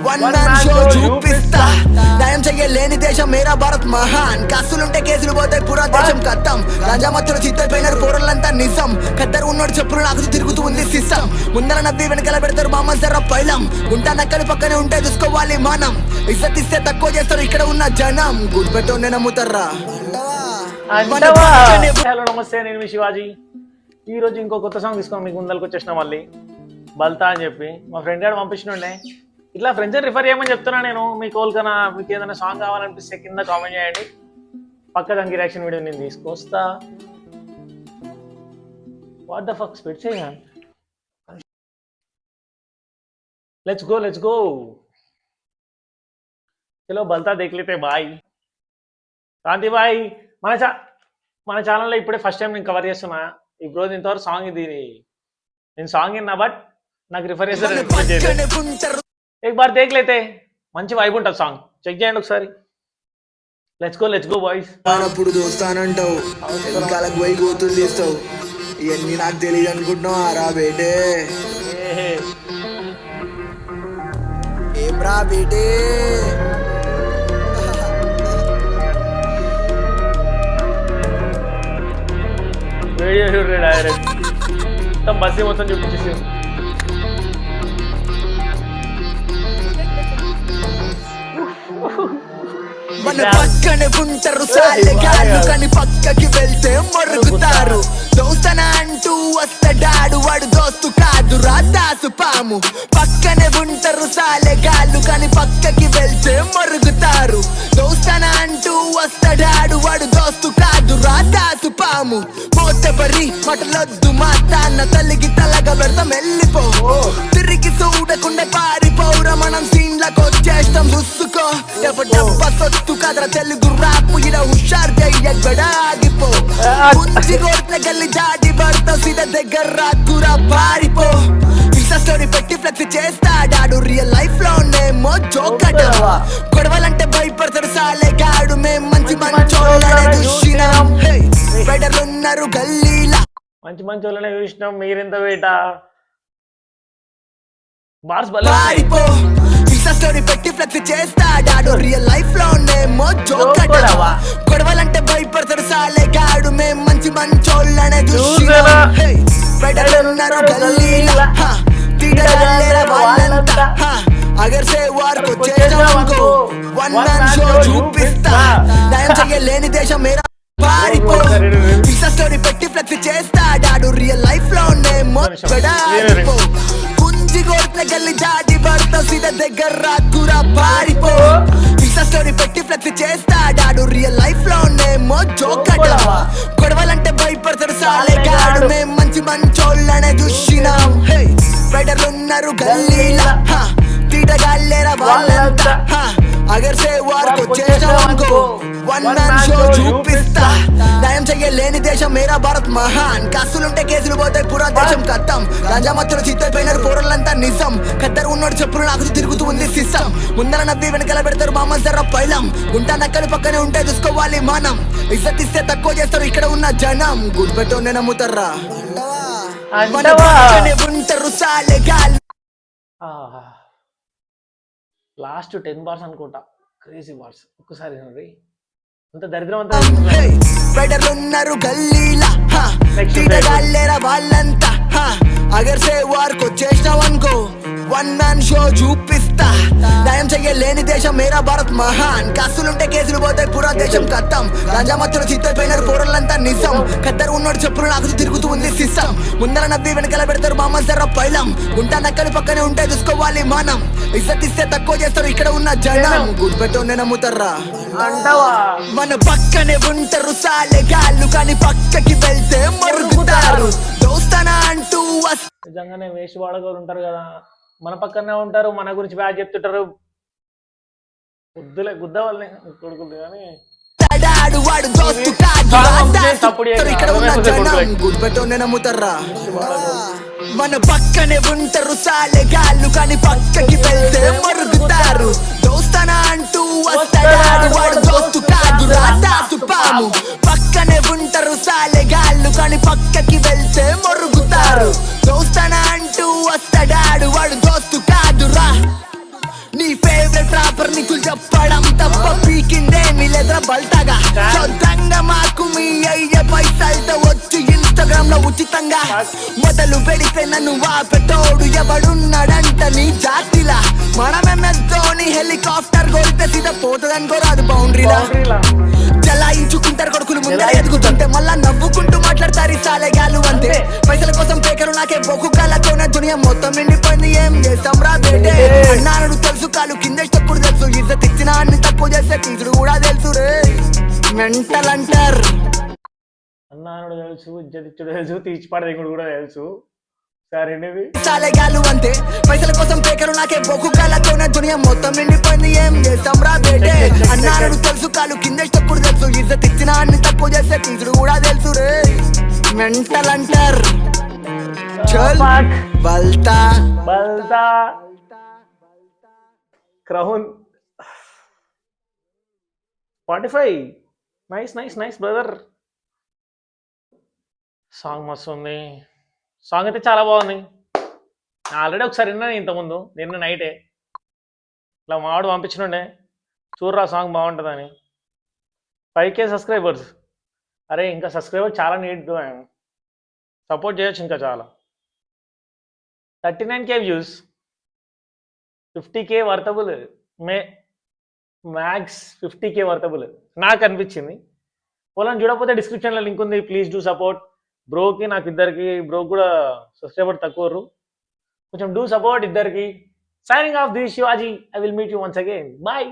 One man show చూపిస్తా న్యాయం చెయ్యలేని దేశం మేరా భారత్ మహాన్ కాసులుంటే కేసులు పోతాయి పురా దేశం కత్తం రాజా మధ్యలో చిత్తైపోయినారు పోరలంతా నిజం ఖద్దరు ఉన్నోడు చెప్పులు నాకు తిరుగుతూ ఉంది సిస్టం ముందర నవ్వి వెనకాల పెడతారు మామ జర్ర పైలం గుంటా నక్కలు పక్కనే ఉంటే చూసుకోవాలి మనం ఇజ్జత్ ఇస్తే తక్కువ చేస్తారు ఇక్కడ ఉన్న జనం గుడ్పెట్టోనే నమ్ముతారా. హలో నమస్తే, నేను మీ శివాజీ. ఈ రోజు ఇంకో కొత్త సాంగ్ తీసుకొని మీకు ముందరికి వచ్చేసిన మళ్ళీ బల్తా అని చెప్పి మా ఫ్రెండ్ గారు పంపించినండే. ఇట్లా ఫ్రెండ్స్ రిఫర్ చేయమని చెప్తున్నా నేను. మీకు ఓల్కన్నా మీకు ఏదైనా సాంగ్ కావాలనిపిస్తే కింద కామెంట్ చేయండి, పక్క దానికి రియాక్షన్ వీడియో నేను తీసుకొస్తా. వాట్ ద ఫక్ స్పిట్ చేయ. లెట్స్ గో చలో బల్తా దేఖ్ లేతే బాయ్. కాంతి బాయ్, మన ఛానల్లో ఇప్పుడే ఫస్ట్ టైం నేను కవర్ చేస్తున్నా. ఇప్పుడు ఇంతవరకు సాంగ్ ఇది నేను సాంగ్ విన్నా, బట్ నాకు రిఫర్ చేస్తారు. एक बार देख लेते, మంచి వైబ్ ఉంటుంది సాంగ్, చెక్ చేయండి ఒకసారి. Let's go boys. అప్పుడు దోస్తానంటావు వెనకాలకు పోయి గోతులు తీస్తావు, ఇవన్నీ నాకు తెలియదు అనుకుంటున్నావు రా బేటే. ఏం రా బేటే వీడియో చూడండి డైరెక్ట్ మొత్తం బస్సు మొత్తం చూపించేసి. మన పక్కనే ఉంటారు సాలెగాళ్ళు కానీ పక్కకి వెళ్తే మరుగుతారు. దోస్తన అంటూ వస్తాడాడు వాడు దోస్తు కాదురా దాసు పాము. పక్కనే ఉంటారు సాలెగాళ్ళు కానీ పక్కకి వెళ్తే మరుగుతారు. దోస్తన అంటూ వస్తాడాడు వాడు దోస్తు కాదురా దాసు పాము. మోతబరి మటలొద్దు మాతాన్న తల్లికి తలగా పెడతాం వెళ్ళిపో. తిరిగి చూడకుండా పారిపోరా మనం సీన్లకు వచ్చేస్తాం చూసుకో. డబ్బ సొత్తు కదరా తెలుగు రాపు ఇడ హుషారు చెయ్యగడ ఆగిపో. పుంచి కోట్ల గల్లి దాటి పడతావు సీదా దగ్గర రాకురా పారిపో. ఇన్స్టా స్టోరీ పెట్టి ఫ్లెక్స్ చేస్తాడాడు రియల్ లైఫ్ లోనేమో జోకట. గొడవలంటే భయపడతాడు సాలెగాడు మేం మంచి మంచోళ్ళనే చూసినాం. బెడర్లున్నారు గల్లీలా మంచి వాళ్ళనే చూసినాం, మీరెంత వేట బార్స్ పారిపో. ఇన్స్టా స్టోరీ పెట్టి ఫ్లెక్స్ చేస్తాడాడు రియల్ లైఫ్ లోనేమో జోకట. గొడవలంటే భయపడతాడు సాలెగాడు మేం మంచి మంచోళ్ళనే చూసినాం. బెడర్లున్నారు గల్లీలా తీడగల్లేరా వాళ్ళంతా. అగర్ సే వార్కు చేసామనుకో వన్ మ్యాన్ షో చూపిస్తా న్యాయం చెయ్యలేని దేశం మేరా పారిపో. ఇన్స్టా స్టోరీ పెట్టి ఫ్లెక్స్ చేస్తాడాడు రియల్ లైఫ్ లోనేమో పారిపో. పుంజి కోట్ల గల్లి దాటి పడతావు సీదా దగ్గర రాకురా పారిపో. ఇన్స్టా స్టోరీ పెట్టి ఫ్లెక్స్ చేస్తాడాడు రియల్ లైఫ్ లోనేమో జోకట. గొడవలంటే భయపడతాడు సాలెగాడు మేం మంచి మంచోళ్ళనే చూసినాం. బెడర్లున్నారు గల్లీలా తీడగాళ్ళేరా వాళ్ళంతా. అగర్ సే వార్కు చేసామనుకో వన్ మ్యాన్ షో చూపిస్తా న్యాయం చెయ్యలేని దేశం మేరా భారత్ మహాన్ కాసులుంటే కేసులు పోతాయి పురా దేశం కత్తం రాజా మధ్యలో చిత్తైపోయినారు పోరలంతా నిజం ఖద్దరు ఉన్నోడు చెప్పులు నాకు తిరుగుతూ ఉంది సిస్టం ముందర నవ్వి వెనకాల పెడతారు మామ జర్ర పైలం గుంటా నక్కలు పక్కనే ఉంటే చూసుకోవాలి మనం ఇజ్జత్ ఇస్తే తక్కువ చేస్తారు ఇక్కడ ఉన్న జనం గుడ్పెట్టోనే నమ్ముతారా. మన పక్కనే ఉంటారు సాలెగాళ్ళు. లాస్ట్ 10 bars అనుకుంటా, క్రేజీ బార్స్. ఒక్కసారి అంత దరిద్రం అంతా. బెడర్లున్నారు గల్లీలా తీడగాళ్ళేరా వాళ్ళంతా. అగర్ సే వార్కు చేసినావనుకో వన్ మ్యాన్ షో చూపిస్తా న్యాయం చెయ్యలేని దేశం మేరా భారత్ మహాన్ కాసులుంటే కేసులు పోతాయి పురా దేశం కత్తం రాజా మధ్యలో చిత్తైపోయినారు పోరలంతా నిజం ఖద్దరు ఉన్నోడు చెప్పులు నాకు తిరుగుతూ ఉంది సిస్టం ముందర నవ్వి వెనకాల పెడతారు మామ జర్ర పైలం గుంటా నక్కలు పక్కనే ఉంటే చూసుకోవాలి మనం ఇజ్జత్ ఇస్తే తక్కువ చేస్తారు ఇక్కడ ఉన్న జనం గుడ్పెట్టోనే నమ్ముతారా. మన పక్కనే ఉంటారు సాలెగాళ్ళు కానీ పక్కకి వెళ్తే మరుగుతారు. దోస్తానా అంటూ నిజంగానే వేస్ట్ వాడగోలు ఉంటారు కదా, మన పక్కనే ఉంటారు, మన గురించి బ్యాగ్ చెప్తుంటారు. గుద్ద వాళ్ళని కొడుకుంది కానీ గుడ్పెట్టోనే నమ్ముతారా. మన పక్కనే ఉంటారు సాలెగాళ్ళు కానీ పక్కకి వెళ్తే మరుగుతారు. దోస్తానా అంటూ వస్తాడాడు వాడు దోస్తు కాదురా దాసు పాము. పక్కనే ఉంటారు సాలెగాళ్ళు కానీ పక్కకి వెళ్తే మరుగుతారు. దోస్తానా అంటూ వస్తాడాడు వాడు దోస్తు కాదురా బల్తాగా సొంతంగా మాకు మీ అయ్యే పైసలతో వచ్చి ఇన్స్టాగ్రామ్ లో ఉచితంగా మొదలు పెడితే నన్ను వాపెటోడు ఎవడున్నాడంట నీ జాతిలా మనమెన్నతోని హెలికాప్టర్ కొడితే సీదా పోతుందనుకో రాదు బౌండరీలా చలాయించుకుంటారు కొడుకులు ముందర ఎదుగుతుంటే మళ్ళా నవ్వుకుంటూ మాట్లాడతారు ఈ సాలెగాలు అంతే పైసల కోసం పేకరు నాకే బొక్కు కాలతోనే దునియా మొత్తం నిండిపోయింది ఏం చేస్తాం రా బేటే అన్నాడు తెలుసు కాలు కింద తక్కువ తెలుసు ఇజ్జత్ ఇచ్చిన అన్ని తక్కువ చేస్తే టీచరు కూడా తెలుసు రే మెంటల్ అంటారు అన్నానుడు తెలుసు ఇజ్జతిచ్చుడు తెలుసు తీర్చిపాడేకుడు కూడా తెలుసు సరేనివి సాలెగాలు అంతే పైసల కోసం పేకరు నాకే బొక్కు కాలతోనే దునియా మొత్తం నిండిపోయింది ఏం చేస్తాం రా బేటే అన్నాడు తెలుసు కాలు కింద తక్కువ తెలుసు ఇజ్జత్ ఇచ్చిన అన్ని తక్కువ చేస్తే టీచరు కూడా తెలుసు రే మెంటల్ అంటారు చల్ బల్తా బల్తా క్రౌన్ 45 నైస్ బ్రదర్ సాంగ్ మస్తు ఉంది సాంగ్ అయితే చాలా బాగుంది ఆల్రెడీ ఒకసారి విన్నాను ఇంతకుముందు నిన్న నైటే ఇట్లా మావాడు పంపించినుండే చూడరా సాంగ్ బాగుంటుందని 5K సబ్స్క్రైబర్స్ అరే ఇంకా సబ్స్క్రైబర్ చాలా నీట్ సపోర్ట్ చేయొచ్చు ఇంకా చాలా 39K views 50K worthable max 50K worthable నాకు అనిపించింది వాళ్ళని చూడకపోతే డిస్క్రిప్షన్లో లింక్ ఉంది ప్లీజ్ డూ సపోర్ట్ బ్రోకి నాకు ఇద్దరికి బ్రోకి కూడా సబ్స్క్రైబర్ తక్కువ కొంచెం డూ సపోర్ట్ ఇద్దరికి signing off the Shivaji I will meet you once again bye